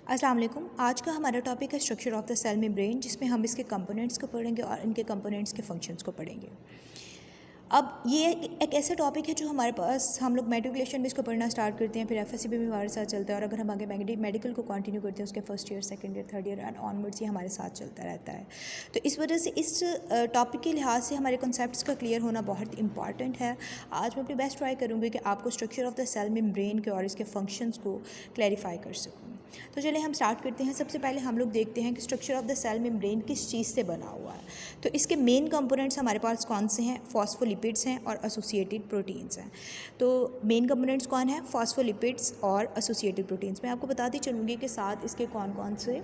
अस्सलाम वालेकुम। आज का हमारा टॉपिक है structure of the cell membrane, जिसमें हम इसके कंपोनेंट्स को पढ़ेंगे और इनके कंपोनेंट्स के फंक्शंस को पढ़ेंगे। अब ये एक ऐसा टॉपिक है जो हमारे पास हम लोग मेट्रिकुलेशन में इसको पढ़ना स्टार्ट करते हैं, फिर एफएससी में भी हमारे साथ चलता है, और अगर हम आगे मेडिकल को कंटिन्यू करते हैं उसके first year, second year, third year and onwards ये हमारे साथ चलता रहता है। तो इस वजह से इस टॉपिक के लिहाज से हमारे कॉन्सेप्ट्स का क्लियर होना बहुत इंपॉर्टेंट है। आज मैं अपनी बेस्ट ट्राई करूँगी कि आपको structure of the cell membrane के और इसके फंक्शंस को क्लैरिफाई कर सकूँ। तो चलिए हम स्टार्ट करते हैं। सबसे पहले हम लोग देखते हैं कि structure of the cell membrane किस चीज़ से बना हुआ है। तो इसके मेन कंपोनेंट्स हमारे पास कौन से हैं? फॉस्फोलिपिड्स हैं और एसोसिएटेड प्रोटीन्स हैं। तो मेन कंपोनेंट्स कौन है? फॉस्फोलिपिड्स और एसोसिएटेड प्रोटीन्स। मैं आपको बताती चलूँगी कि साथ इसके कौन कौन से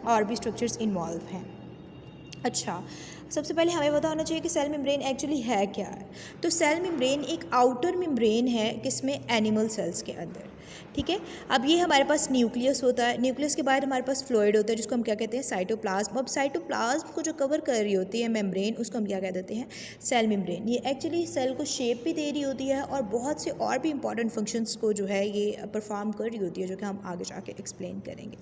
और भी स्ट्रक्चर्स इन्वॉल्व हैं। अच्छा, सबसे पहले हमें पता होना चाहिए कि सेल मेम्ब्रेन एक्चुअली है क्या है। तो सेल मेम्ब्रेन एक आउटर मेम्ब्रेन है किसमें? एनिमल सेल्स के अंदर। ठीक है। अब ये हमारे पास न्यूक्लियस होता है, न्यूक्लियस के बाद हमारे पास फ्लूइड होता है जिसको हम क्या कहते हैं? साइटोप्लाज्म। अब साइटोप्लाज्म को जो कवर कर रही होती है मेम्ब्रेन, उसको हम क्या कह देते हैं? Cell membrane. ये एक्चुअली सेल को शेप भी दे रही होती है और बहुत से और भी इंपॉर्टेंट फंक्शंस को जो है ये परफॉर्म कर रही होती है, जो कि हम आगे जाके एक्सप्लेन करेंगे।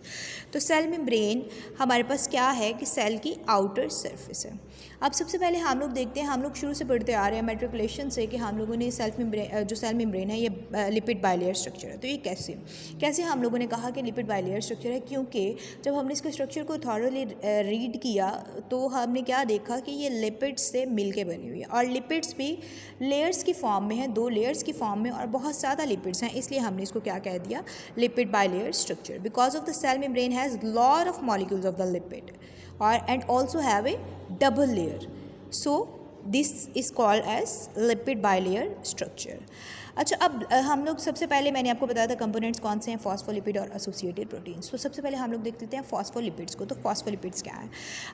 तो सेल मेम्ब्रेन हमारे पास क्या है कि सेल की आउटर सरफेस है। अब सबसे पहले हम लोग देखते हैं, हम लोग शुरू से पढ़ते आ रहे हैं मेट्रिकुलेशन से कि हम लोगों ने जो सेल मेम्ब्रेन है ये लिपिड बाइलेयर स्ट्रक्चर है। तो ये कैसे हम लोगों ने कहा कि लिपिड बाइलेयर स्ट्रक्चर है? क्योंकि जब हमने इसके स्ट्रक्चर को थॉरली रीड किया तो हमने क्या देखा कि ये लिपिड्स से मिलके बनी हुई है, और लिपिड्स भी लेयर्स की फॉर्म में है, 2 लेयर्स की फॉर्म में, और बहुत ज़्यादा लिपिड्स हैं, इसलिए हमने इसको क्या कह दिया? Lipid bilayer structure. Because of the cell membrane has lot of molecules of the lipid and also have a double layer, so this is called as lipid bilayer structure. अच्छा, अब हम लोग सबसे पहले मैंने आपको बताया था कंपोनेंट्स कौन से हैं? फॉस्फोलिपिड और एसोसिएटेड प्रोटीन्स। तो सबसे पहले हम लोग देख लेते हैं फॉस्फोलिपिड्स को। तो फॉस्फोलिपिड्स क्या है?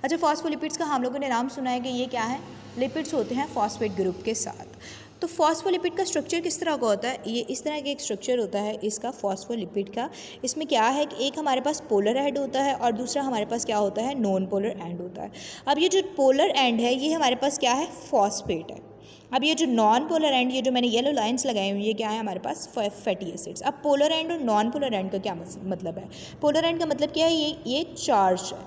अच्छा, फॉस्फोलिपिड्स का हम लोगों ने नाम सुना है कि ये क्या है? लिपिड्स होते हैं फॉस्फेट ग्रुप के साथ। तो फॉस्फोलिपिड का स्ट्रक्चर किस तरह का होता है? ये इस तरह का एक स्ट्रक्चर होता है इसका फॉस्फोलिपिड का। इसमें क्या है कि एक हमारे पास पोलर एंड होता है और दूसरा हमारे पास क्या होता है? नॉन पोलर एंड होता है। अब ये जो पोलर एंड है ये हमारे पास क्या है? फॉस्फेट है। अब ये जो नॉन पोलर एंड, ये जो मैंने येलो लाइंस लगाई हुई, ये क्या है? हमारे पास फैटी एसिड्स। अब पोलर एंड और नॉन पोलर एंड का क्या मतलब है? पोलर एंड का मतलब क्या है? ये चार्ज है,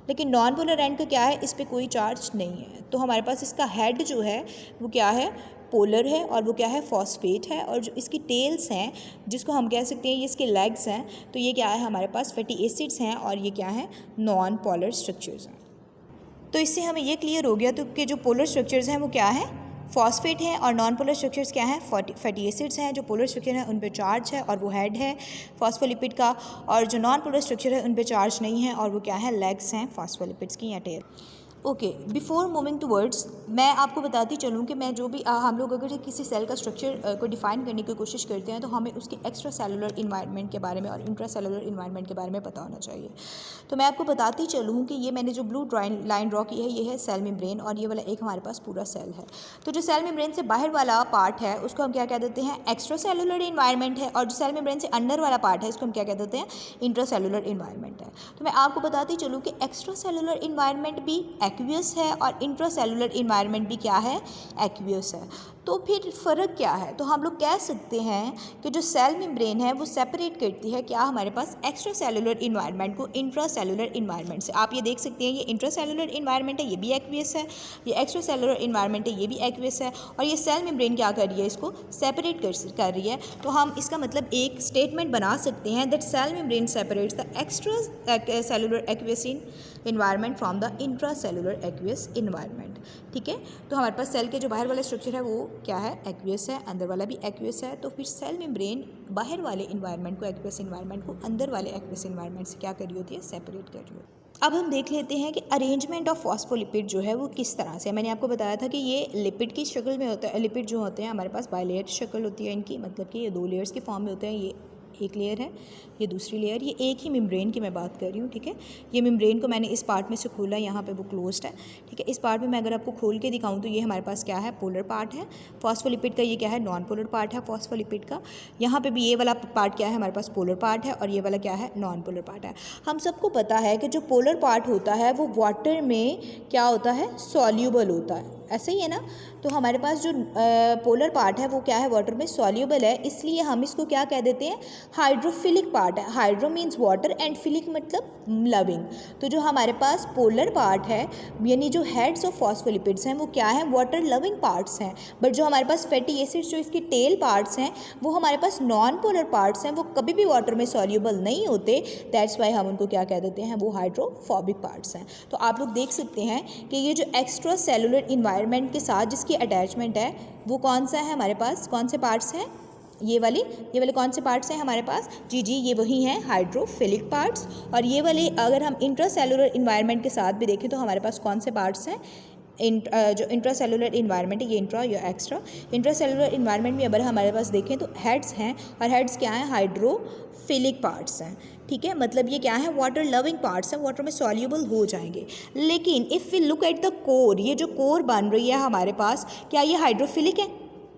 लेकिन नॉन पोलर एंड का क्या है? इस पर कोई चार्ज नहीं है। तो हमारे पास इसका हेड जो है वो क्या है? पोलर है, और वो क्या है? फॉस्फेट है। और जो इसकी टेल्स हैं, जिसको हम कह सकते हैं ये इसके लेग्स हैं, तो ये क्या है? हमारे पास फैटी एसिड्स हैं, और ये क्या है? नॉन पोलर स्ट्रक्चर्स हैं। तो इससे हमें ये क्लियर हो गया तो कि जो पोलर स्ट्रक्चर्स हैं वो क्या है? फॉस्फेट हैं, और नॉन पोलर स्ट्रक्चर्स क्या हैं? फैटी एसिड्स हैं। जो पोलर स्ट्रक्चर है उन पे चार्ज है और वो हेड है फॉस्फोलिपिड का, और जो नॉन पोलर स्ट्रक्चर है उन पे चार्ज नहीं है और वो क्या है? लेग्स हैं फॉस्फोलिपिड्स की या tail. Okay, before moving towards मैं आपको बताती चलूँ कि मैं जो भी हम लोग अगर किसी सेल का स्ट्रक्चर को डिफ़ाइन करने की कोशिश करते हैं तो हमें उसके एक्स्ट्रा सेलुलर इन्वायरमेंट के बारे में और इंट्रा सेलुलर इन्वायरमेंट के बारे में पता होना चाहिए। तो मैं आपको बताती चलूँ कि ये मैंने जो ब्लू लाइन ड्रॉ की है ये है सेल मेम्ब्रेन, और ये वाला एक हमारे पास पूरा सेल है। तो जो सेल मेम्ब्रेन से बाहर वाला पार्ट है उसको हम क्या कह देते हैं? एक्स्ट्रा सेलुलर इन्वायरमेंट है, और जो सेल मेम्ब्रेन से अंदर वाला पार्ट है इसको हम क्या कह देते हैं? इंट्रा सेलुलर इन्वायरमेंट है। तो मैं आपको बताती चलूँ कि एक्स्ट्रा सेलुलर इन्वायरमेंट भी एक्वियस है और इंट्रासेलुलर इन्वायरमेंट भी क्या है? एक्वियस है। तो फिर फ़र्क क्या है? तो हम लोग कह सकते हैं कि जो सेल मेम्ब्रेन है वो सेपरेट करती है क्या? हमारे पास एक्स्ट्रा सेलुलर इन्वायरमेंट को इंट्रासेलुलर इन्वायरमेंट से। आप ये देख सकते हैं ये इंट्रासेलुलर इन्वायरमेंट है, ये भी एक्वियस है, ये एक्स्ट्रा सेलुलर इन्वायरमेंट है, ये भी एक्वियस है, और ये सेल मेम्ब्रेन क्या कर रही है? इसको सेपरेट कर रही है। तो हम इसका मतलब एक स्टेटमेंट बना सकते हैं that cell membrane separates the extracellular aqueous environment from the intracellular aqueous environment. ठीक है। तो हमारे पास सेल के जो बाहर वाला स्ट्रक्चर है वो क्या है? एक्वियस है, अंदर वाला भी एक्वियस है। तो फिर सेल मेम्ब्रेन बाहर वाले इन्वायरमेंट को, एक्वियस इन्वायरमेंट को, अंदर वाले एक्वियस इन्वायरमेंट से क्या कर रही होती है? सेपरेट कर रही होती है। अब हम देख लेते हैं कि अरेंजमेंट ऑफ फॉस्फोलिपिड जो है वो किस तरह से। मैंने आपको बताया था कि ये लिपिड की शक्ल में होता है। लिपिड जो होते हैं हमारे पास बाइलेयर शक्ल होती है इनकी, मतलब कि ये 2 लेयर्स की फॉर्म में होते हैं। ये एक लेयर है, ये दूसरी लेयर, ये एक ही मेम्ब्रेन की मैं बात कर रही हूँ। ठीक है। ये मेम्ब्रेन को मैंने इस पार्ट में से खोला, यहाँ पे वो क्लोज्ड है। ठीक है। इस पार्ट में मैं अगर आपको खोल के दिखाऊँ तो ये हमारे पास क्या है? पोलर पार्ट है फॉस्फोलिपिड का। ये क्या है? नॉन पोलर पार्ट है फॉस्फोलिपिड का। यहाँ पे भी ये वाला पार्ट क्या है? हमारे पास पोलर पार्ट है, और ये वाला क्या है? नॉन पोलर पार्ट है। हम सबको पता है कि जो पोलर पार्ट होता है वो वाटर में क्या होता है? सॉल्यूबल होता है, ऐसे ही है ना। तो हमारे पास जो पोलर पार्ट है वो क्या है? वाटर में सॉल्यूबल है, इसलिए हम इसको क्या कह देते हैं? हाइड्रोफिलिक पार्ट है। Hydro means water and philic मतलब लविंग। तो जो हमारे पास पोलर पार्ट है यानी जो हेड्स ऑफ फॉस्फोलिपिड्स हैं वो क्या है, वाटर लविंग पार्ट्स हैं। बट जो हमारे पास फैटी एसिड्स जो इसके टेल पार्ट्स हैं वो हमारे पास नॉन पोलर पार्ट्स हैं, वो कभी भी वाटर में सॉल्यूबल नहीं होते। दैट्स वाई हम उनको क्या कह देते हैं, वो हाइड्रोफोबिक पार्ट्स हैं। तो आप लोग देख सकते हैं कि ये जो एक्स्ट्रा सेलुलर इन्वायरमेंट के साथ जिसकी अटैचमेंट है वो कौन सा है हमारे पास, कौन से पार्ट्स हैं, ये वाले कौन से पार्ट्स हैं हमारे पास, जी ये वही हैं हाइड्रोफिलिक पार्ट्स। और ये वाले अगर हम इंट्रासेलुलर इन्वायरमेंट के साथ भी देखें तो हमारे पास कौन से पार्ट्स हैं, जो इंट्रासेलुलर इन्वायरमेंट है, ये इंट्रा या एक्स्ट्रा। इंट्रासेलुलर इन्वायरमेंट में अगर हमारे पास देखें तो हेड्स हैं, और हेड्स क्या हैं, हाइड्रोफिलिक पार्ट्स हैं। ठीक है, मतलब ये क्या है, वाटर लविंग पार्ट्स हैं, वाटर में सॉल्यूबल हो जाएंगे। लेकिन if we look at the core, ये जो कोर बन रही है हमारे पास, क्या ये हाइड्रोफिलिक है?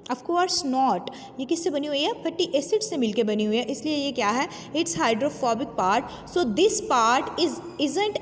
Of course not. ये किससे बनी हुई है, फैटी एसिड से मिलके बनी हुई है, इसलिए ये क्या है, it's hydrophobic part. So this part isn't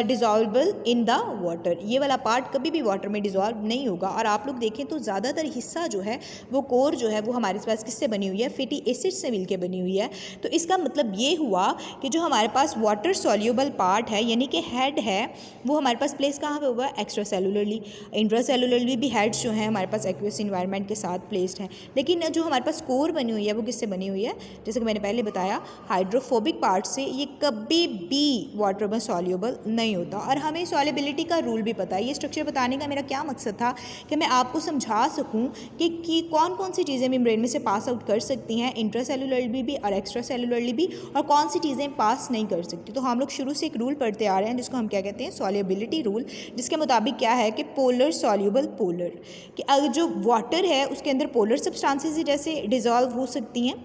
dissolvable in the water. ये वाला पार्ट कभी भी वाटर में डिजॉल्व नहीं होगा। और आप लोग देखें तो ज़्यादातर हिस्सा जो है वो कोर जो है वो हमारे पास किससे बनी हुई है, फैटी एसिड से मिलके बनी हुई है। तो इसका मतलब ये हुआ कि जो हमारे पास वाटर सॉल्यूबल पार्ट है यानी कि हेड है वो हमारे पास प्लेस कहाँ पे होगा, एक्स्ट्रा सेलुलरली। इंट्रासेलुलरली भी हेड्स जो हैं हमारे पास एक्वेस इन्वायरमेंट के साथ प्लेस्ड हैं। लेकिन जो हमारे पास कोर बनी हुई है वो किससे बनी हुई है, जैसे कि मैंने पहले बताया हाइड्रोफोबिक पार्ट से। ये कभी भी वाटर में सॉल्यूबल नहीं होता। और हमें सॉल्युबिलिटी का रूल भी पता है। ये स्ट्रक्चर बताने का मेरा क्या मकसद था कि मैं आपको समझा सकूं कि कौन कौन सी चीज़ें मेम्ब्रेन में से पास आउट कर सकती हैं, इंट्रासेलुलरली भी और एक्स्ट्रा सेलुलरली भी, और कौन सी चीज़ें पास नहीं कर सकती। तो हम लोग शुरू से एक रूल पढ़ते आ रहे हैं जिसको हम क्या कहते हैं, सॉल्युबिलिटी रूल, जिसके मुताबिक क्या है कि पोलर सॉल्यूबल पोलर, कि अगर जो वाटर है उसके अंदर पोलर सब्सटेंसेस जैसे डिज़ोल्व हो सकती हैं।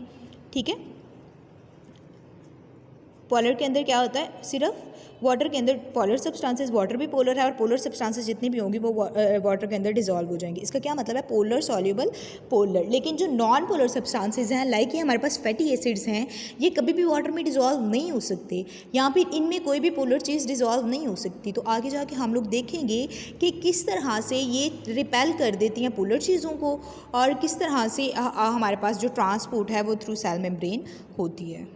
ठीक है, पोलर के अंदर क्या होता है, सिर्फ वाटर के अंदर पोलर सब्सटेंसेस, वाटर भी पोलर है और पोलर सब्सटेंसेस जितनी भी होंगी वो वाटर के अंदर डिजॉल्व हो जाएंगी। इसका क्या मतलब है, पोलर सॉल्यूबल पोलर। लेकिन जो नॉन पोलर सब्सटेंसेस हैं लाइक ये हमारे पास फैटी एसिड्स हैं, ये कभी भी वाटर में डिजॉल्व नहीं हो सकते, या फिर इनमें कोई भी पोलर चीज़ डिजॉल्व नहीं हो सकती। तो आगे जाके हम लोग देखेंगे कि किस तरह से ये रिपेल कर देती हैं पोलर चीज़ों को, और किस तरह से हमारे पास जो ट्रांसपोर्ट है वो थ्रू सेल मेम्ब्रेन होती है।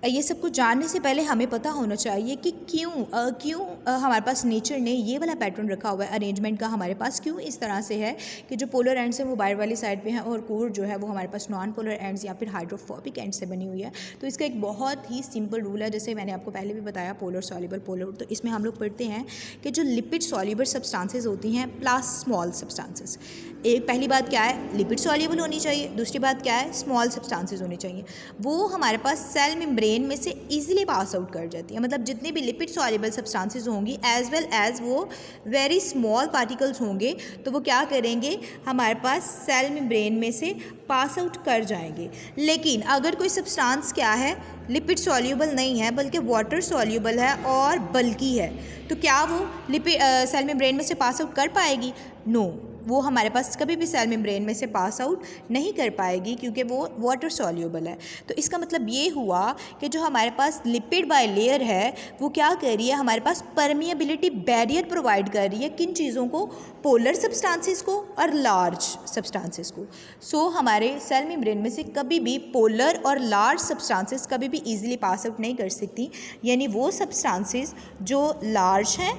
ये सब कुछ जानने से पहले हमें पता होना चाहिए कि क्यों हमारे पास नेचर ने ये वाला पैटर्न रखा हुआ है अरेंजमेंट का, हमारे पास क्यों इस तरह से है कि जो पोलर एंड्स हैं वो बाहर वाली साइड पे हैं और कोर जो है वो हमारे पास नॉन पोलर एंड्स या फिर हाइड्रोफोबिक एंड से बनी हुई है। तो इसका एक बहुत ही सिंपल रूल है, जैसे मैंने आपको पहले भी बताया, पोलर सॉल्यूबल पोलर। तो इसमें हम लोग पढ़ते हैं कि जो लिपिड सॉल्यूबल सब्सटेंसेस होती हैं प्लस स्मॉल सब्सटेंसेस। एक पहली बात क्या है, लिपिड सॉल्यूबल होनी चाहिए, दूसरी बात क्या है, स्मॉल सब्सटेंसेस होनी चाहिए। वो हमारे पास सेल मेम्ब्रेन में से ईजिली पास आउट कर जाती है। मतलब जितने भी लिपिड सॉल्यूबल सब्सटेंसेस होंगी एज वेल एज वो वेरी स्मॉल पार्टिकल्स होंगे तो वो क्या करेंगे, हमारे पास सेल मेम्ब्रेन में से पास आउट कर जाएंगे। लेकिन अगर कोई सब्सटेंस क्या है, लिपिड सॉल्यूबल नहीं है बल्कि वाटर सॉल्यूबल है और बल्की है, तो क्या वो लिपिड सेल मेम्ब्रेन में से पास आउट कर पाएगी? नो, वो हमारे पास कभी भी सेल मेम्ब्रेन में से पास आउट नहीं कर पाएगी क्योंकि वो वाटर सॉल्यूबल है। तो इसका मतलब ये हुआ कि जो हमारे पास लिपिड बाय लेयर है वो क्या कर रही है, हमारे पास परमिएबिलिटी बैरियर प्रोवाइड कर रही है। किन चीज़ों को, पोलर सब्सटेंसेस को और लार्ज सब्सटेंसेस को। सो हमारे सेल मेम्ब्रेन में से कभी भी पोलर और लार्ज सब्सटेंसेस कभी भी ईजिली पास आउट नहीं कर सकती, यानी वो सब्सटेंसेस जो लार्ज हैं,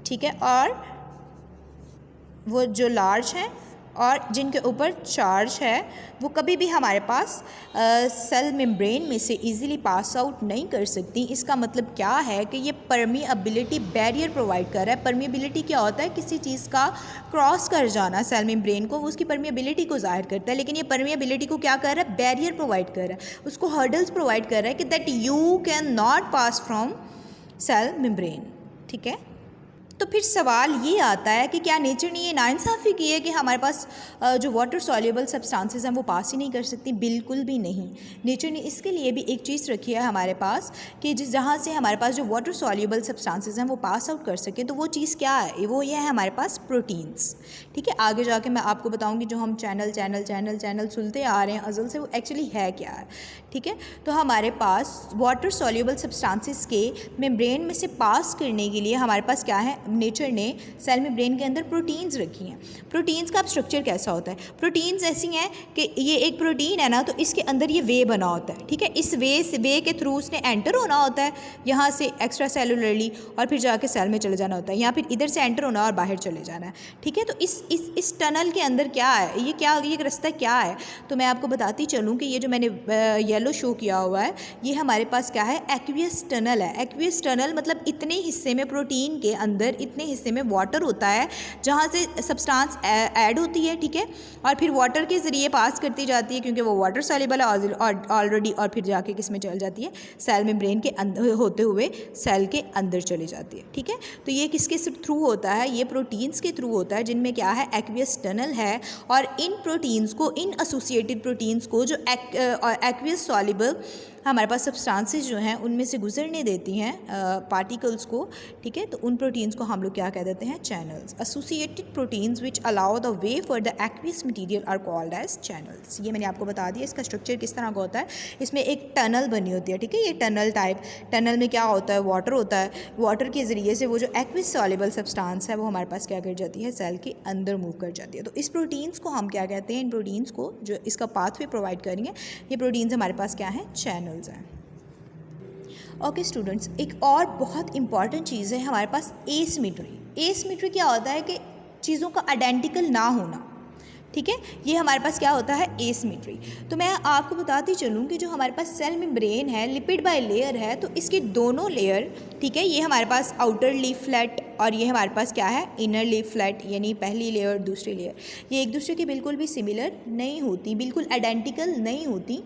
ठीक है, और वो जो लार्ज हैं और जिनके ऊपर चार्ज है वो कभी भी हमारे पास सेल मेम्ब्रेन में से इजीली पास आउट नहीं कर सकती। इसका मतलब क्या है कि ये परमिएबिलिटी बैरियर प्रोवाइड कर रहा है। परमिएबिलिटी क्या होता है, किसी चीज़ का क्रॉस कर जाना सेल मेम्ब्रेन को, वो उसकी परमिएबिलिटी को ज़ाहिर करता है। लेकिन ये परमिएबिलिटी को क्या कर रहा है, बैरियर प्रोवाइड कर रहा है, उसको हर्डल्स प्रोवाइड कर रहा है कि that you cannot pass from cell membrane. ठीक है, तो फिर सवाल ये आता है कि क्या नेचर ने ये नाइंसाफ़ी की है कि हमारे पास जो वाटर सॉल्यूबल सब्सटेंसेस हैं वो पास ही नहीं कर सकती? बिल्कुल भी नहीं। नेचर ने इसके लिए भी एक चीज़ रखी है हमारे पास कि जहाँ से हमारे पास जो वाटर सॉल्यूबल सब्सटेंसेस हैं वो पास आउट कर सकें। तो वो चीज़ क्या है, वो ये है हमारे पास प्रोटीन्स। ठीक है, आगे जाके मैं आपको बताऊँगी जो हम चैनल सुनते आ रहे हैं अज़ल से, वो एक्चुअली है क्या है। ठीक है, तो हमारे पास वाटर सॉल्यूबल सब्सटेंसेस के मेम्ब्रेन में से पास करने के लिए हमारे पास क्या है, नेचर ने सेल मेम्ब्रेन के अंदर प्रोटीन्स रखी हैं। प्रोटीन्स का अब स्ट्रक्चर कैसा होता है? प्रोटीन्स ऐसी हैं कि ये एक प्रोटीन है ना, तो इसके अंदर ये वे बना होता है, ठीक है। इस वे के थ्रू उसने एंटर होना होता है यहाँ से एक्स्ट्रा सेलुलरली, और फिर जाके सेल में चले जाना होता है, या फिर इधर से एंटर होना और बाहर चले जाना है, ठीक है। तो इस टनल के अंदर क्या है, ये रास्ता क्या है? तो मैं आपको बताती चलूँ कि ये जो मैंने येलो शो किया हुआ है, ये हमारे पास क्या है? एक्वियस टनल है। एक्वियस टनल मतलब इतने हिस्से में प्रोटीन के अंदर इतने हिस्से में वाटर होता है जहाँ से सब्सटेंस ऐड होती है, ठीक है, और फिर वाटर के ज़रिए पास करती जाती है क्योंकि वो वाटर सॉल्युबल है ऑलरेडी, और फिर जाके किस में चल जाती है? सेल मेम्ब्रेन के अंदर होते हुए सेल के अंदर चली जाती है, ठीक है। तो ये किसके थ्रू होता है? ये प्रोटीन्स के थ्रू होता है, जिनमें क्या है? एक्वियस टनल है। और इन प्रोटीन्स को, इन एसोसिएटेड प्रोटीन्स को जो एक्वियस सॉल्युबल हमारे पास सब्सटेंसेस जो हैं उनमें से गुजरने देती हैं पार्टिकल्स को, ठीक है। तो उन प्रोटीन्स को हम लोग क्या कह देते हैं? Channels. Associated proteins which allow the way for the aqueous material are called as channels. ये मैंने आपको बता दिया इसका स्ट्रक्चर किस तरह का होता है। इसमें एक टनल बनी होती है, ठीक है, ये टनल टाइप। टनल में क्या होता है? वाटर होता है। वाटर के ज़रिए से वो जो एक्वियस सॉल्युबल सब्सटेंस है वो हमारे पास क्या कर जाती है? सेल के अंदर मूव कर जाती है। तो इस प्रोटीन्स को हम क्या कहते हैं? इन प्रोटीन्स को जो इसका पाथवे प्रोवाइड करेंगे, ये प्रोटीन्स हमारे पास क्या हैं? चैनल्स हैं। ओके स्टूडेंट्स, एक और बहुत इंपॉर्टेंट चीज़ है हमारे पास एसिमेट्री। एसिमेट्री क्या होता है? कि चीज़ों का आइडेंटिकल ना होना, ठीक है। ये हमारे पास क्या होता है? एसिमेट्री। तो मैं आपको बताती चलूँ कि जो हमारे पास सेल मेम्ब्रेन है, लिपिड बाय लेयर है, तो इसके दोनों लेयर, ठीक है, ये हमारे पास आउटर लीफ फ्लैट और ये हमारे पास क्या है? इनर लीफ फ्लैट, यानी पहली लेयर दूसरी लेयर, ये एक दूसरे के बिल्कुल भी सिमिलर नहीं होती, बिल्कुल आइडेंटिकल नहीं होती,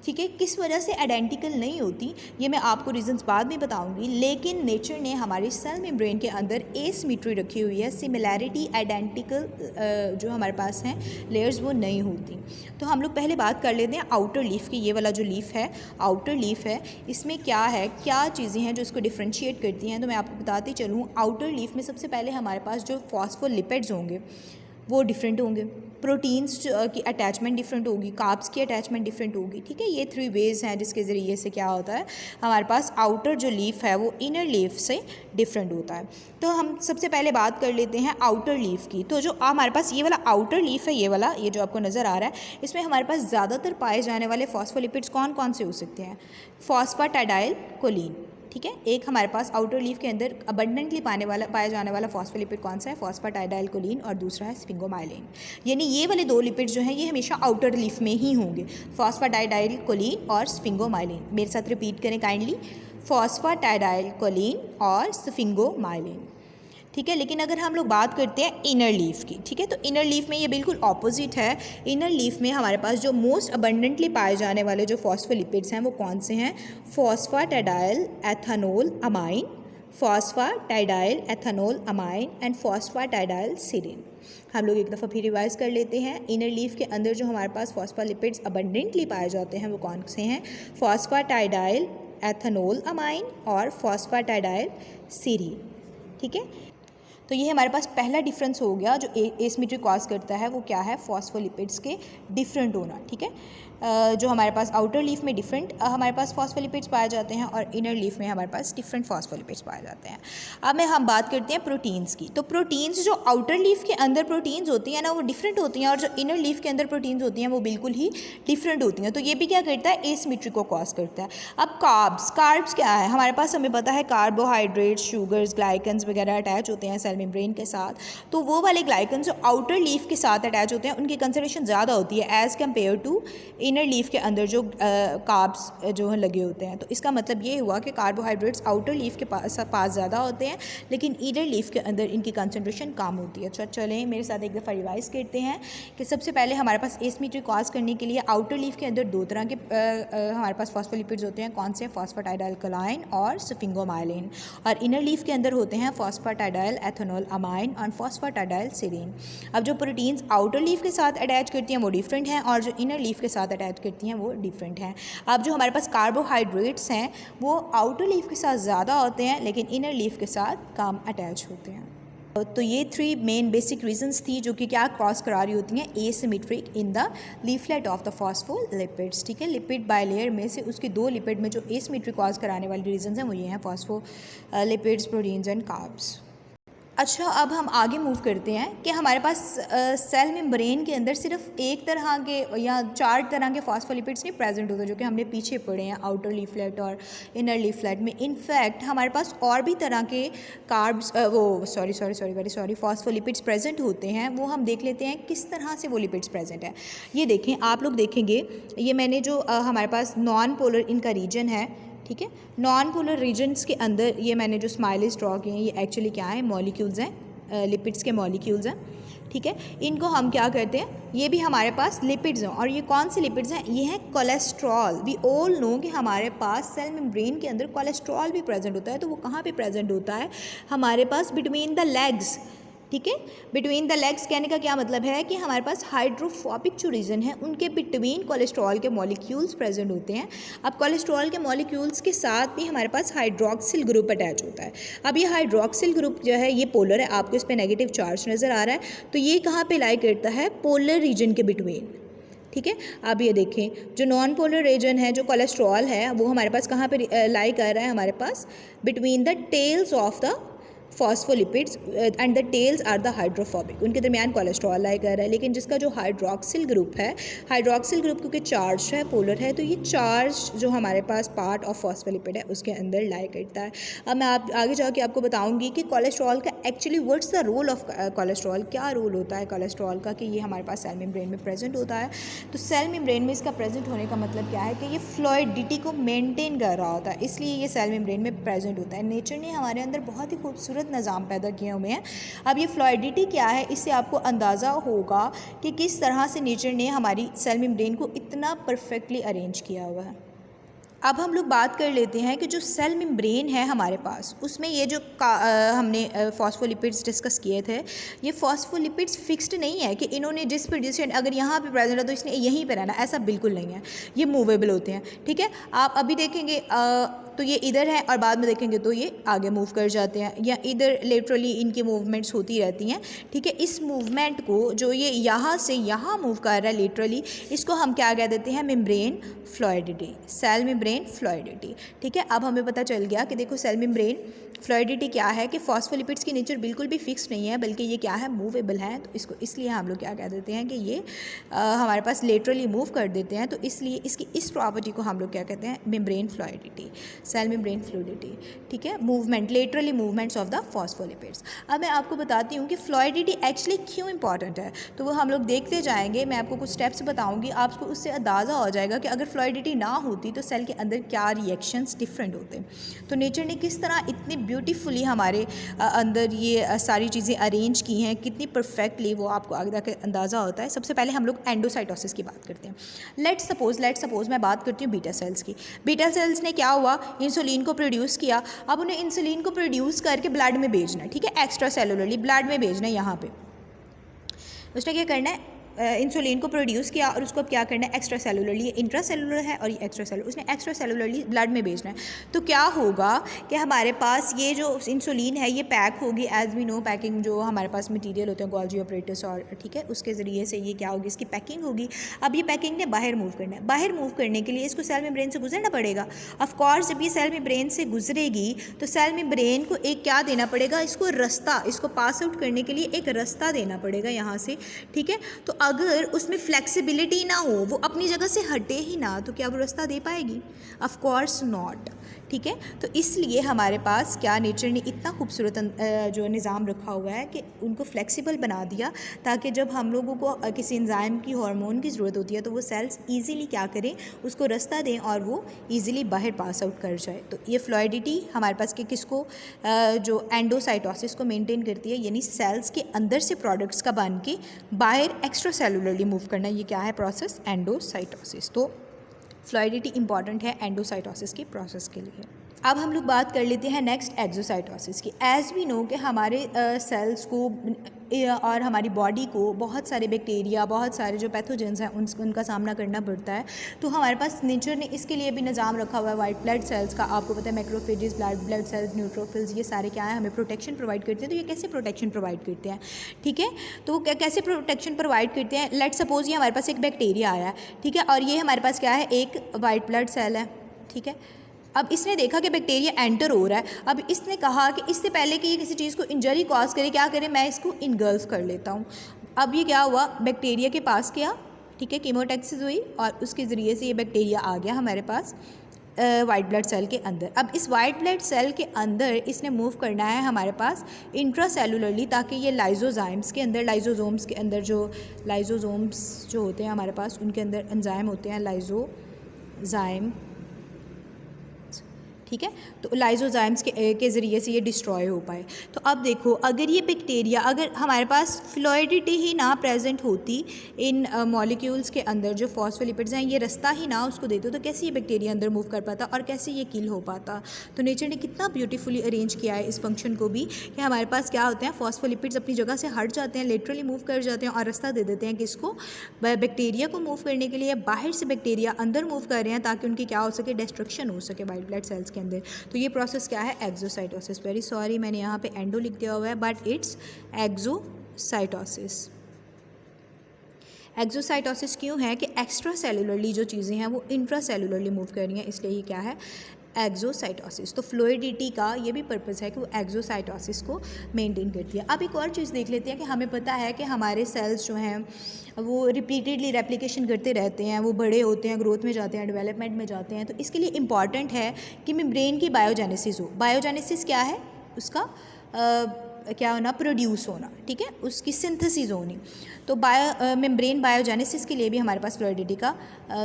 ठीक है। किस वजह से आइडेंटिकल नहीं होती ये मैं आपको रीजंस बाद में बताऊंगी, लेकिन नेचर ने हमारे सेल मेम्ब्रेन के अंदर एसिमेट्री रखी हुई है। सिमिलैरिटी, आइडेंटिकल जो हमारे पास हैं लेयर्स वो नहीं होती। तो हम लोग पहले बात कर लेते हैं आउटर लीफ की। ये वाला जो लीफ है, आउटर लीफ है, इसमें क्या है, क्या चीज़ें हैं जो इसको डिफ्रेंशिएट करती हैं? तो मैं आपको बताती चलूँ, आउटर लीफ में सबसे पहले हमारे पास जो फॉस्फोलिपिड्स होंगे वो डिफरेंट होंगे, प्रोटीन्स की अटैचमेंट डिफरेंट होगी, कार्ब्स की अटैचमेंट डिफरेंट होगी, ठीक है। ये 3 वेज हैं जिसके ज़रिए से क्या होता है? हमारे पास आउटर जो लीफ है वो इनर लीफ से डिफरेंट होता है। तो हम सबसे पहले बात कर लेते हैं आउटर लीफ की। तो जो हमारे पास ये वाला आउटर लीफ है, ये वाला, ये जो आपको नज़र आ रहा है, इसमें हमारे पास ज़्यादातर पाए जाने वाले फॉस्फोलिपिड्स कौन कौन से हो सकते हैं? फॉस्फेटाइडाइल कोलिन, ठीक है। एक हमारे पास आउटर लीफ के अंदर अबंडेंटली पाया जाने वाला फॉस्फोलिपिड कौन सा है? फॉस्फेटाइडाइल कोलिन, और दूसरा है स्फिंगोमाइलिन। यानी ये वाले 2 लिपिड जो हैं ये हमेशा आउटर लीफ में ही होंगे, फॉस्फेटाइडाइल कोलिन और स्फिंगोमाइलिन। मेरे साथ रिपीट करें काइंडली, फॉस्फेटाइडाइल कोलिन और स्फिंगोमाइलिन, ठीक है। लेकिन अगर हम लोग बात करते हैं इनर लीफ की, ठीक है, तो इनर लीफ में ये बिल्कुल ऑपोजिट है। इनर लीफ में हमारे पास जो मोस्ट अबंडेंटली पाए जाने वाले जो फॉस्फोलिपिड्स हैं वो कौन से हैं? Phosphatidylethanolamine, phosphatidylethanolamine and phosphatidylserine. हम लोग एक दफ़ा फिर रिवाइज कर लेते हैं। इनर लीफ के अंदर जो हमारे पास फॉस्फोलिपिड्स अबंडेंटली पाए जाते हैं वो कौन से हैं? फॉस्फेटाइडाइल एथेनॉल अमाइन और फॉस्फेटाइडाइल सीरीन, ठीक है। तो ये हमारे पास पहला डिफरेंस हो गया जो एसिमेट्री कॉज करता है, वो क्या है? फॉस्फोलिपिड्स के डिफरेंट होना, ठीक है। जो हमारे पास आउटर लीफ में डिफरेंट हमारे पास फॉस्फोलिपिड्स पाए जाते हैं और इनर लीफ में हमारे पास डिफरेंट फॉस्फोलिपिड्स पाए जाते हैं। अब हम बात करते हैं प्रोटीन्स की। तो प्रोटीन्स जो आउटर लीफ के अंदर प्रोटीन्स होती हैं ना वो डिफरेंट होती हैं, और जो इनर लीफ के अंदर प्रोटीन्स होती हैं वो बिल्कुल ही डिफरेंट होती हैं। तो ये भी क्या करता है? एसिमेट्री को कॉज करता है। अब कार्ब्स क्या है हमारे पास? हमें पता है कार्बोहाइड्रेट्स, शुगर्स, ग्लाइकन्स वगैरह अटैच होते हैं सेल मेम्ब्रेन के साथ। तो वो वाले ग्लाइकन्स जो आउटर लीफ के साथ अटैच होते हैं उनकी कंसंट्रेशन ज़्यादा होती है as compare to inner leaf के अंदर जो कार्ब्स जो लगे होते हैं। तो इसका मतलब ये हुआ कि कार्बोहाइड्रेट्स आउटर लीफ के पास ज़्यादा होते हैं, लेकिन इनर लीफ के अंदर इनकी कंसंट्रेशन कम होती है। चलें मेरे साथ एक दफ़ा रिवाइज करते हैं कि सबसे पहले हमारे पास एसिमेट्री कॉज करने के लिए आउटर लीफ के अंदर 2 तरह के हमारे पास फॉस्फोलिपिड्स होते हैं। कौन से? फॉस्फेटाइडाइल कोलाइन और स्फिंगोमाइलिन। और इनर लीफ के अंदर होते हैं फॉस्फेटाइडाइल एथेनॉल अमाइन और फॉस्फेटाइडाइल सीरीन। अब जो प्रोटीन्स आउटर लीफ के साथ अटैच करती हैं वो डिफरेंट हैं, और जो इनर लीफ के साथ अटैच करती हैं वो डिफरेंट हैं। अब जो हमारे पास कार्बोहाइड्रेट्स हैं वो आउटर लीफ के साथ ज़्यादा होते हैं, लेकिन इनर लीफ के साथ कम अटैच होते हैं। तो ये 3 मेन बेसिक रीजंस थी जो कि क्या कॉज करा रही होती हैं? Asymmetric in the leaflet of the phospholipids, ठीक है। लिपिड बाय लेयर में से उसके 2 लिपिड में जो एसिमेट्री कॉज कराने वाली रीजंस हैं वो ये हैं फॉस्फोलिपिड्स, प्रोटीन्स एंड कार्ब्स। अच्छा, अब हम आगे मूव करते हैं कि हमारे पास सेल मेम्ब्रेन के अंदर सिर्फ एक तरह के या 4 तरह के फॉस्फोलिपिड्स नहीं प्रेजेंट होते जो कि हमने पीछे पढ़े हैं आउटर लीफलेट और इनर लीफलेट में। इनफैक्ट हमारे पास और भी तरह के कार्ब्स फॉस्फोलिपिड्स प्रेजेंट होते हैं। वो हम देख लेते हैं किस तरह से वो लिपिड्स प्रेजेंट है। ये देखें, आप लोग देखेंगे, ये मैंने जो हमारे पास नॉन पोलर इनका रीजन है, ठीक है, नॉन पोलर रीजन्स के अंदर ये मैंने जो स्माइलीज ड्रॉ किए हैं, ये एक्चुअली क्या है, मॉलिक्यूल्स हैं, लिपिड्स के मॉलिक्यूल्स हैं, ठीक है। इनको हम क्या करते हैं, ये भी हमारे पास लिपिड्स हैं। और ये कौन से लिपिड्स हैं, ये हैं कोलेस्ट्रॉल। वी ऑल नो कि हमारे पास सेल मेम्ब्रेन के अंदर कोलेस्ट्रॉल भी प्रेजेंट होता है। तो वो कहाँ पे प्रेजेंट होता है, हमारे पास बिटवीन द लेग्स, ठीक है। बिटवीन द लेग्स कहने का क्या मतलब है कि हमारे पास हाइड्रोफोबिक जो रीजन है उनके बिटवीन कोलेस्ट्रॉल के मॉलिक्यूल्स प्रेजेंट होते हैं। अब कोलेस्ट्रॉल के मॉलिक्यूल्स के साथ भी हमारे पास हाइड्रोक्सिल ग्रुप अटैच होता है। अब ये हाइड्रोक्सिल ग्रुप जो है ये पोलर है, आपको इस पर नेगेटिव चार्ज नज़र आ रहा है। तो ये कहाँ पे लाई करता है, पोलर रीजन के बिटवीन, ठीक है। अब ये देखें, जो नॉन पोलर रीजन है, जो कोलेस्ट्रॉल है, वो हमारे पास कहाँ पे लाई कर रहा है, हमारे पास between the tails of the phospholipids and the tails are the hydrophobic, उनके दरमियान कोलेस्ट्रॉल लाई कर रहा है। लेकिन जिसका जो हाइड्रोक्सिल ग्रुप है, हाइड्रोक्सिल ग्रुप क्योंकि चार्ज है, पोलर है, तो ये चार्ज जो हमारे पास पार्ट ऑफ फॉस्फोलिपिड है उसके अंदर लाई करता है। अब मैं आप आगे जाके आपको बताऊंगी कि कोलेस्ट्रॉल का actually what's the role of cholesterol, क्या रोल होता है कोलेस्ट्रॉल का, कि ये हमारे पास सेल मेम्ब्रेन में प्रेजेंट होता है। तो सेल मेम्ब्रेन में इसका प्रेजेंट होने का मतलब क्या है कि ये फ्लूइडिटी को मेनटेन कर रहा होता है, इसलिए ये सेल मेम्ब्रेन में प्रेजेंट होता है। नेचर ने हमारे अंदर बहुत ही खूबसूरत निज़ाम पैदा किए हुए हैं। अब ये फ्लूइडिटी क्या है, इससे आपको अंदाज़ा होगा कि किस तरह से नेचर ने हमारी सेल मेम्ब्रेन को इतना परफेक्टली अरेंज किया हुआ है। अब हम लोग बात कर लेते हैं कि जो सेल मेम्ब्रेन है हमारे पास, उसमें ये जो हमने फॉस्फोलिपिड्स डिस्कस किए थे, ये फॉस्फोलिपिड्स फिक्स्ड नहीं है कि इन्होंने जिस पोजीशन अगर यहाँ पे प्रेजेंट है तो इसने यहीं पे रहना, ऐसा बिल्कुल नहीं है। ये मूवेबल होते हैं, ठीक है। आप अभी देखेंगे तो ये इधर है और बाद में देखेंगे तो ये आगे मूव कर जाते हैं, या इधर लेटरली इनकी मूवमेंट्स होती रहती हैं, ठीक है। इस मूवमेंट को जो ये यहाँ से यहाँ मूव कर रहा है लेटरली, इसको हम क्या कह देते हैं, membrane fluidity, cell membrane fluidity, ठीक है। अब हमें पता चल गया कि देखो सेल मेम्ब्रेन फ्लूइडिटी क्या है, कि फॉस्फोलिपिड्स की नेचर बिल्कुल भी फिक्स नहीं है, बल्कि ये क्या है, मूवेबल है। तो इसको इसलिए हम लोग क्या कह देते हैं कि ये हमारे पास लेटरली मूव कर देते हैं, तो इसलिए इसकी इस प्रॉपर्टी को हम लोग क्या कहते हैं, membrane fluidity, cell membrane fluidity, ठीक है। Movement, laterally movements of the phospholipids. अब मैं आपको बताती हूँ कि फ्लूइडिटी एक्चुअली क्यों इंपॉर्टेंट है, तो वो हम लोग देखते जाएंगे। मैं आपको कुछ स्टेप्स बताऊँगी, आपको उससे अंदाज़ा हो जाएगा कि अगर फ्लूइडिटी ना होती तो सेल के अंदर क्या रिएक्शंस डिफरेंट होते। तो नेचर ने किस तरह इतनी ब्यूटीफुली हमारे अंदर ये सारी चीज़ें अरेंज की हैं, कितनी परफेक्टली, वो आपको आगे जाकर अंदाज़ा होता है। सबसे पहले हम लोग एंडोसाइटोसिस की बात करते हैं। लेट्स सपोज मैं बात करती हूँ बीटा सेल्स की। बीटा सेल्स ने क्या हुआ, इंसुलिन को प्रोड्यूस किया। अब उन्हें इंसुलिन को प्रोड्यूस करके ब्लड में भेजना है, ठीक है, एक्स्ट्रा सेलुलरली ब्लड में भेजना है। यहाँ पे उसने क्या करना है, इंसुलिन को प्रोड्यूस किया और उसको अब क्या करना है, एक्स्ट्रा सेलुलरली, ये इंट्रा सेलुलर है और ये एक्स्ट्रा सेलुलर, उसने एक्स्ट्रा सेलुलरली ब्लड में भेजना है। तो क्या होगा कि हमारे पास ये जो इंसुलिन है ये पैक होगी, एज वी नो पैकिंग जो हमारे पास मटेरियल होते हैं गोल्जी ऑपरेटस और, ठीक है, उसके ज़रिए से ये क्या होगी, इसकी पैकिंग होगी। अब ये पैकिंग ने बाहर मूव करना है, बाहर मूव करने के लिए इसको सेल मेम्ब्रेन से गुजरना पड़ेगा। ऑफकोर्स जब ये सेल मेम्ब्रेन से गुजरेगी तो सेल मेम्ब्रेन को एक क्या देना पड़ेगा, इसको रास्ता, इसको पास आउट करने के लिए एक रास्ता देना पड़ेगा यहाँ से, ठीक है। तो अगर उसमें फ्लेक्सिबिलिटी ना हो, वो अपनी जगह से हटे ही ना, तो क्या वो रास्ता दे पाएगी? ऑफ कोर्स नॉट, ठीक है। तो इसलिए हमारे पास क्या नेचर ने इतना खूबसूरत जो निज़ाम रखा हुआ है कि उनको फ्लेक्सिबल बना दिया, ताकि जब हम लोगों को किसी एंजाइम की, हार्मोन की ज़रूरत होती है तो वो सेल्स ईज़िली क्या करें, उसको रास्ता दें और वो ईज़िली बाहर पास आउट कर जाए। तो ये फ्लूइडिटी हमारे पास कि किसको, जो एंडोसाइटोसिस को मेनटेन करती है, यानी सेल्स के अंदर से प्रोडक्ट्स का बन के बाहर एक्स्ट्रा सेलुलरली मूव करना, ये क्या है प्रोसेस, एंडोसाइटोसिस। तो फ्लूइडिटी इंपॉर्टेंट है एंडोसाइटोसिस की प्रोसेस के लिए। अब हम लोग बात कर लेते हैं नेक्स्ट एक्सोसाइटोसिस की। एज वी नो कि हमारे सेल्स को और हमारी बॉडी को बहुत सारे बैक्टीरिया, बहुत सारे जो पैथोजेंस हैं उनका सामना करना पड़ता है। तो हमारे पास नेचर ने इसके लिए भी निज़ाम रखा हुआ है वाइट ब्लड सेल्स का। आपको पता है मैक्रोफेजेस, ब्लड सेल्स, न्यूट्रोफिल्स, ये सारे क्या है, हमें प्रोटेक्शन प्रोवाइड करते हैं। तो ये कैसे प्रोटेक्शन प्रोवाइड करते हैं, ठीक है। तो कैसे प्रोटेक्शन प्रोवाइड करते हैं, लेट सपोज ये हमारे पास एक बैक्टीरिया आया है, ठीक है, और ये हमारे पास क्या है, एक वाइट ब्लड सेल है, ठीक है। अब इसने देखा कि बैक्टीरिया एंटर हो रहा है। अब इसने कहा कि इससे पहले कि ये किसी चीज़ को इंजरी कॉज करे, क्या करे, मैं इसको इनगल्फ कर लेता हूँ। अब ये क्या हुआ, बैक्टीरिया के पास गया, ठीक है, कीमोटैक्सिस हुई और उसके ज़रिए से ये बैक्टीरिया आ गया हमारे पास वाइट ब्लड सेल के अंदर। अब इस वाइट ब्लड सेल के अंदर इसने मूव करना है हमारे पास इंट्रासेलुलरली, ताकि ये लाइजोजाइम्स के अंदर, लाइजोसोम्स के अंदर जो लाइजोसोम्स जो होते हैं हमारे पास, उनके अंदर एंजाइम होते हैं लाइजोजाइम, ठीक है, तो लाइजोजाइम्स के ज़रिए से ये डिस्ट्रॉय हो पाए। तो अब देखो, अगर ये बैक्टीरिया, अगर हमारे पास फ्लूइडिटी ही ना प्रेजेंट होती इन मॉलिक्यूल्स के अंदर, जो फॉस्फोलिपिड्स हैं, ये रास्ता ही ना उसको देते, तो कैसे ये बैक्टीरिया अंदर मूव कर पाता और कैसे ये किल हो पाता। तो नेचर ने कितना ब्यूटीफुली अरेंज किया है इस फंक्शन को भी, कि हमारे पास क्या होते हैं, फॉस्फोलिपिड्स अपनी जगह से हट जाते हैं, लिटरली मूव कर जाते हैं और रास्ता दे देते हैं किसको, बैक्टीरिया को मूव करने के लिए। बाहर से बैक्टीरिया अंदर मूव कर रहे हैं ताकि उनकी क्या हो सके, डिस्ट्रक्शन हो सके वाइट ब्लड सेल्स के अंदर। तो ये प्रोसेस क्या है, एक्सोसाइटोसिस। वेरी सॉरी, मैंने यहाँ पे एंडो लिख दिया हुआ है, बट इट्स एक्सोसाइटोसिस। एक्सोसाइटोसिस क्यों है कि एक्स्ट्रा सेलुलरली जो चीज़ें हैं वो इंट्रा सेलुलरली मूव कर रही हैं, इसलिए ही क्या है, एक्सोसाइटोसिस। तो फ्लूइडिटी का ये भी पर्पस है कि वो एक्सोसाइटोसिस को मेंटेन करती है। अब एक और चीज़ देख लेते हैं कि हमें पता है कि हमारे सेल्स जो हैं वो रिपीटेडली रेप्लिकेशन करते रहते हैं, वो बड़े होते हैं, ग्रोथ में जाते हैं, डेवलपमेंट में जाते हैं। तो इसके लिए इम्पॉर्टेंट है कि मेम्ब्रेन की बायोजेनेसिस हो। बायोजेनेसिस क्या है, उसका क्या होना, प्रोड्यूस होना, ठीक है, उसकी सिंथेसिस होनी। तो मेम्ब्रेन बायोजेनेसिस के लिए भी हमारे पास फ्लूइडिटी का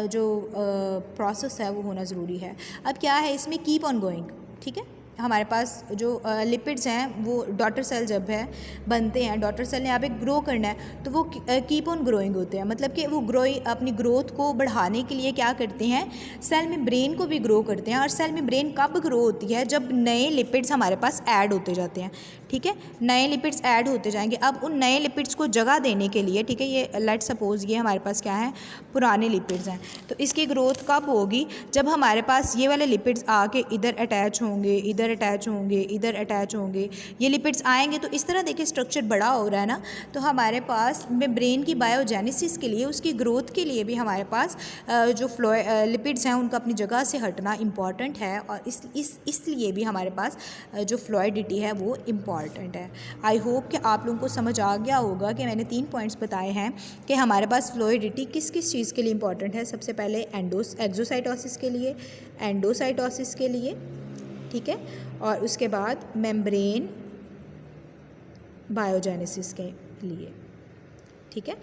जो प्रोसेस है वो होना ज़रूरी है। अब क्या है इसमें, कीप ऑन गोइंग, ठीक है, हमारे पास जो लिपिड्स हैं वो डॉटर सेल जब है बनते हैं, डॉटर सेल ने यहाँ पे ग्रो करना है, तो वो कीप ऑन ग्रोइंग होते हैं, मतलब कि वो अपनी ग्रोथ को बढ़ाने के लिए क्या करते हैं, सेल मेम्ब्रेन को भी ग्रो करते हैं। और सेल मेम्ब्रेन कब ग्रो होती है, जब नए लिपिड्स हमारे पास ऐड होते जाते हैं, ठीक है, नए लिपिड्स ऐड होते जाएंगे। अब उन नए लिपिड्स को जगह देने के लिए, ठीक है, ये लेट सपोज ये हमारे पास क्या है, पुराने लिपिड्स हैं, तो इसकी ग्रोथ कब होगी, जब हमारे पास ये वाले लिपिड्स आके इधर अटैच होंगे, इधर अटैच होंगे, इधर अटैच होंगे, ये लिपिड्स आएंगे। तो इस तरह देखिए स्ट्रक्चर बड़ा हो रहा है ना। तो हमारे पास मेम्ब्रेन की बायोजेनेसिस के लिए, उसकी ग्रोथ के लिए भी हमारे पास जो लिपिड्स हैं उनका अपनी जगह से हटना इम्पॉर्टेंट है, और इसलिए भी हमारे पास जो फ्लूइडिटी है वो इम्पॉर्टेंट है। आई होप कि आप लोगों को समझ आ गया होगा कि मैंने 3 पॉइंट्स बताए हैं कि हमारे पास फ्लूइडिटी किस किस चीज़ के लिए इम्पॉर्टेंट है। सबसे पहले एक्सोसाइटोसिस के लिए, एंडोसाइटोसिस के लिए, ठीक है, और उसके बाद मेम्ब्रेन बायोजेनेसिस के लिए, ठीक है।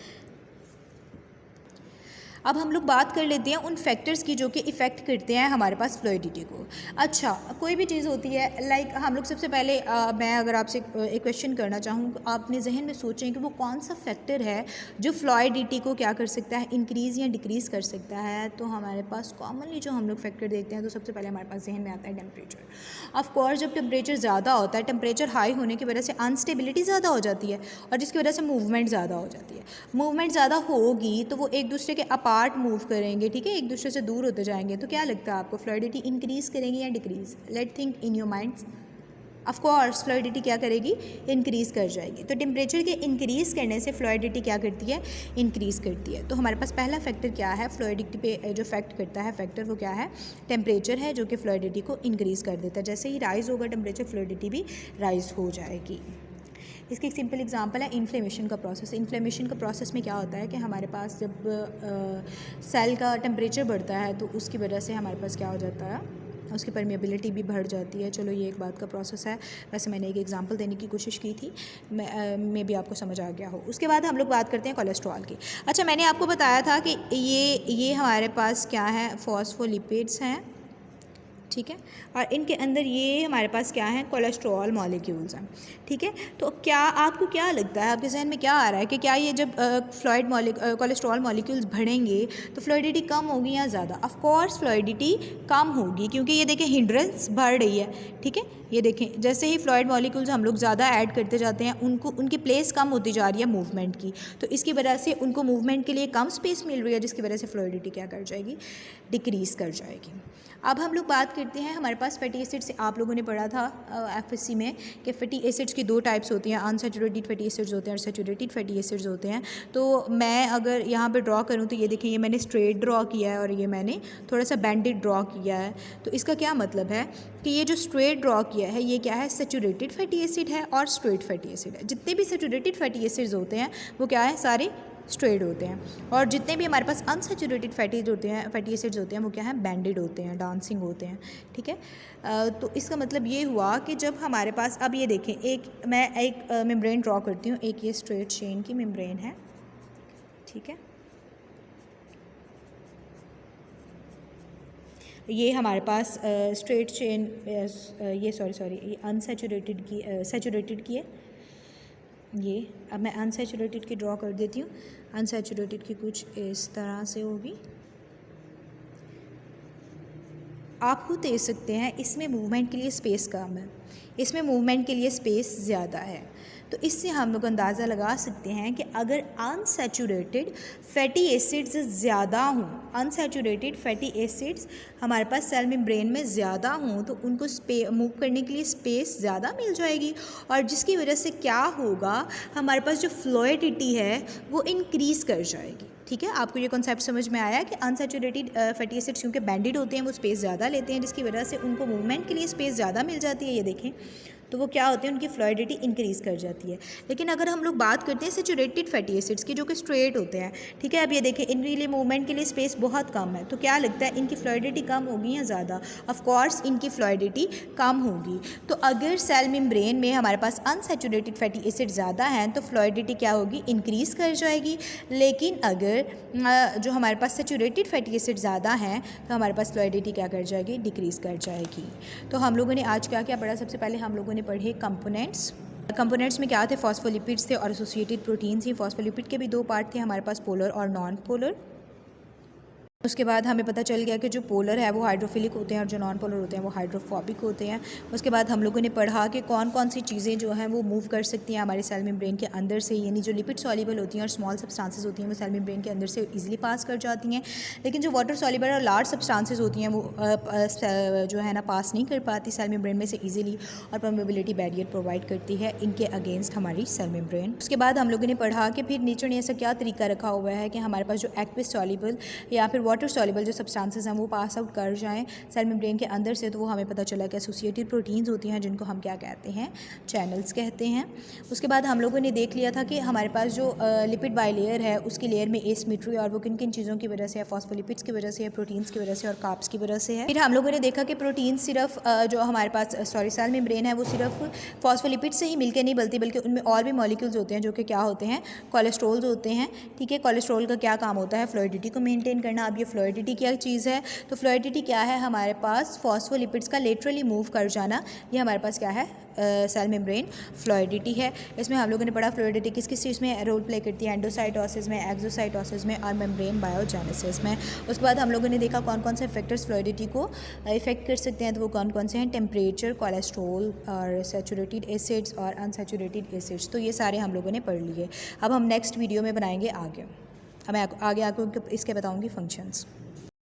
अब हम लोग बात कर लेते हैं उन फैक्टर्स की जो कि इफ़ेक्ट करते हैं हमारे पास फ्लूइडिटी को। अच्छा, कोई भी चीज़ होती है, लाइक हम लोग सबसे पहले मैं अगर आपसे एक क्वेश्चन करना चाहूँ, तो आप अपने जहन में सोचें कि वो कौन सा फैक्टर है जो फ्लूइडिटी को क्या कर सकता है, इंक्रीज़ या डिक्रीज़ कर सकता है। तो हमारे पास कॉमनली जो हम लोग फैक्टर देखते हैं, तो सबसे पहले हमारे पास जहन में आता है टेम्परेचर। ऑफ कोर्स जब टेम्परेचर ज़्यादा होता है, टेम्परेचर हाई होने की वजह से अनस्टेबिलिटी ज़्यादा हो जाती है, और जिसकी वजह से मूवमेंट ज़्यादा हो जाती है। मूवमेंट ज़्यादा होगी तो वो एक दूसरे के पार्ट मूव करेंगे, ठीक है, एक दूसरे से दूर होते जाएंगे। तो क्या लगता है आपको, फ्लूइडिटी इंक्रीज़ करेंगे या decrease? Let think in your minds. Of course fluidity क्या करेगी, इंक्रीज़ कर जाएगी। तो टेम्परेचर के इंक्रीज़ करने से फ्लूइडिटी क्या करती है, इंक्रीज़ करती है। तो हमारे पास पहला फैक्टर क्या है, फ्लूइडिटी पे जो फैक्ट करता है फैक्टर, वो क्या है, टेम्परेचर है, जो कि फ्लूइडिटी को इंक्रीज़ कर देता है। जैसे ही राइज़ होगा टेम्परेचर, फ्लूइडिटी भी राइज़ हो जाएगी। इसकी एक सिंपल एग्जांपल है इन्फ्लेमेशन का प्रोसेस। इन्फ्लेमेशन का प्रोसेस में क्या होता है कि हमारे पास जब सेल का टेम्परेचर बढ़ता है तो उसकी वजह से हमारे पास क्या हो जाता है, उसकी परमेबिलिटी भी बढ़ जाती है। चलो ये एक बात का प्रोसेस है, वैसे मैंने एक एग्जांपल देने की कोशिश की थी, मैं भी आपको समझ आ गया हो। उसके बाद हम लोग बात करते हैं कोलेस्ट्रॉल की। अच्छा, मैंने आपको बताया था कि ये हमारे पास क्या है, फॉस्फोलिपिड्स हैं, ठीक है, और इनके अंदर ये हमारे पास क्या है, कोलेस्ट्रॉल मॉलिक्यूल्स हैं, ठीक है। तो क्या आपको क्या लगता है, आपके जहन में क्या आ रहा है कि क्या ये जब कोलेस्ट्रॉल मॉलिक्यूल्स बढ़ेंगे तो फ्लूइडिटी कम होगी या ज़्यादा? ऑफ कोर्स फ्लूइडिटी कम होगी, क्योंकि ये देखें हिंड्रेंस बढ़ रही है, ठीक है। ये देखें जैसे ही फ्लूइड मॉलिक्यूल्स हम लोग ज़्यादा ऐड करते जाते हैं, उनकी प्लेस कम होती जा रही है मूवमेंट की, तो इसकी वजह से उनको मूवमेंट के लिए कम स्पेस मिल रही है, जिसकी वजह से फ्लूइडिटी क्या कर जाएगी, डिक्रीज़ कर जाएगी। अब हम लोग बात करते हैं हमारे पास फैटी एसिड से, आप लोगों ने पढ़ा था एफएससी में कि फैटी एसिड्स की 2 टाइप्स होती हैं, अनसैचुरेटेड फैटी एसिड्स होते हैं और सैचुरेटेड फैटी एसिड्स होते हैं। तो मैं अगर यहाँ पे ड्रॉ करूँ तो ये देखिए, ये मैंने स्ट्रेट ड्रॉ किया है और ये मैंने थोड़ा सा बैंडेड ड्रॉ किया है। तो इसका क्या मतलब है कि ये जो स्ट्रेट ड्रॉ किया है ये क्या है, सैचुरेटेड फैटी एसिड है और स्ट्रेट फैटी एसिड है। जितने भी सैचुरेटेड फैटी एसिड्स होते हैं वो क्या है, सारे स्ट्रेट होते हैं, और जितने भी हमारे पास अनसैचुरेटेड फैटी एसिड्स होते हैं वो क्या है, बैंडेड होते हैं, डांसिंग होते हैं। ठीक है, तो इसका मतलब ये हुआ कि जब हमारे पास, अब ये देखें, मैं एक मेम्ब्रेन ड्रॉ करती हूँ, एक ये स्ट्रेट चेन की मेम्ब्रेन है। ठीक है, ये हमारे पास स्ट्रेट चेन, ये ये अनसैचुरेटेड की, सैचुरेटेड की है ये। अब मैं अनसैचुरेटेड की ड्रॉ कर देती हूँ। अनसैचुरेटेड की कुछ इस तरह से होगी, आप खुद देख सकते हैं इसमें मूवमेंट के लिए स्पेस कम है, इसमें मूवमेंट के लिए स्पेस ज़्यादा है। तो इससे हम लोग अंदाज़ा लगा सकते हैं कि अगर अनसैचुरेटेड फैटी एसिड्स ज़्यादा हों, अनसैचुरेटेड फैटी एसिड्स हमारे पास सेल मेम्ब्रेन में ज़्यादा हों तो उनको मूव करने के लिए स्पेस ज़्यादा मिल जाएगी, और जिसकी वजह से क्या होगा, हमारे पास जो फ्लूइडिटी है वो इंक्रीज़ कर जाएगी। ठीक है, आपको ये कॉन्सेप्ट समझ में आया कि अनसैचुरेटेड फैटी एसिड्स क्योंकि बैंडेड होते हैं वो स्पेस ज़्यादा लेते हैं, जिसकी वजह से उनको मूवमेंट के लिए स्पेस ज़्यादा मिल जाती है। ये देखें, तो वो क्या होते हैं, उनकी फ्लूइडिटी इंक्रीज़ कर जाती है। लेकिन अगर हम लोग बात करते हैं सैचुरेटेड फैटी एसिड्स की जो कि स्ट्रेट होते हैं, ठीक है, अब ये देखें, इनके लिए मूवमेंट के लिए स्पेस बहुत कम है, तो क्या लगता है इनकी फ्लूइडिटी कम होगी या ज़्यादा? ऑफ कोर्स इनकी फ्लूइडिटी कम होगी। तो अगर सेल मेम्ब्रेन में हमारे पास अनसैचुरेटेड फैटी एसिड ज़्यादा हैं तो फ्लूइडिटी क्या होगी, इंक्रीज़ कर जाएगी। लेकिन अगर जो हमारे पास सैचुरेटेड फैटी एसिड ज़्यादा हैं तो हमारे पास फ्लूइडिटी क्या कर जाएगी, डिक्रीज़ कर जाएगी। तो हम लोगों ने आज क्या क्या पढ़ा, सबसे पहले हम लोगों ने पढ़े कंपोनेंट्स में क्या थे, फॉस्फोलिपिड्स थे और एसोसिएटेड प्रोटीन्स ही। फॉस्फोलिपिड के भी 2 पार्ट थे हमारे पास, पोलर और नॉन पोलर। उसके बाद हमें पता चल गया कि जो पोलर है वो हाइड्रोफिलिक होते हैं और जो नॉन पोलर होते हैं वो हाइड्रोफोबिक होते हैं। उसके बाद हम लोगों ने पढ़ा कि कौन कौन सी चीज़ें जो हैं वो मूव कर सकती हैं हमारे सेल मेम्ब्रेन के अंदर से, यानी जो लिपिड सॉल्युबल होती हैं और स्मॉल सब्सटेंसेस होती हैं वो सेल मेम्ब्रेन के अंदर से इजीली पास कर जाती हैं। लेकिन जो वाटर सॉल्युबल और लार्ज सब्सटेंसेस होती हैं वो जो है ना पास नहीं कर पाती सेल मेम्ब्रेन में से ईजिली, और परमेबिलिटी बैरियर प्रोवाइड करती है इनके अगेंस्ट हमारी सेल मेम्ब्रेन। उसके बाद हम लोगों ने पढ़ा कि फिर नेचर ने ऐसा क्या तरीका रखा हुआ है कि हमारे पास जो एक्विस सॉल्युबल या फिर वाटर सॉल्युबल जो सब्सटेंसेस हैं वो पास आउट कर जाएं सेल मेम्ब्रेन के अंदर से, तो वो हमें पता चला कि एसोसिएटेड प्रोटीन्स होती हैं जिनको हम क्या कहते हैं, चैनल्स कहते हैं। उसके बाद हम लोगों ने देख लिया था कि हमारे पास जो लिपिड बाइलेयर है उसकी लेयर में एसिमेट्री, और वो किन किन चीज़ों की वजह से है, फॉस्फोलिपिड्स की वजह से है, प्रोटीन्स की वजह से और कार्ब्स की वजह से है। फिर हम लोगों ने देखा कि प्रोटीन सिर्फ जो हमारे पास सेल मेम्ब्रेन है वो सिर्फ फॉस्फोलिपिड से ही मिलकर नहीं बनती, बल्कि उनमें और भी मॉलिक्यूल्स होते हैं जो कि क्या होते हैं, कोलेस्ट्रॉल्स होते हैं। ठीक है, कोलेस्ट्रॉल का क्या काम होता है, फ्लूइडिटी को मेंटेन करना। अब ये फ्लूइडिटी क्या चीज़ है, तो फ्लूइडिटी क्या है, हमारे पास फॉस्फोलिपिड्स का लेटरली मूव कर जाना, ये हमारे पास क्या है, सेल मेम्ब्रेन फ्लूइडिटी है। इसमें हम लोगों ने पढ़ा फ्लूइडिटी किस किस चीज़ में रोल प्ले करती है, एंडोसाइटोसिस में, एक्सोसाइटोसिस में और मेम्ब्रेन बायोजेनेसिस में। उसके बाद हम लोगों ने देखा कौन कौन से फैक्टर्स फ्लूइडिटी को इफेक्ट कर सकते हैं, तो वो कौन कौन से हैं, टेम्परेचर, कोलेस्ट्रॉल और सैचुरेटेड एसिड्स और अनसैचुरेटेड एसिड्स। तो ये सारे हम लोगों ने पढ़ लिए। अब हम नेक्स्ट वीडियो में बनाएंगे आगे। अब मैं आगे आपको इसके बताऊँगी फंक्शंस।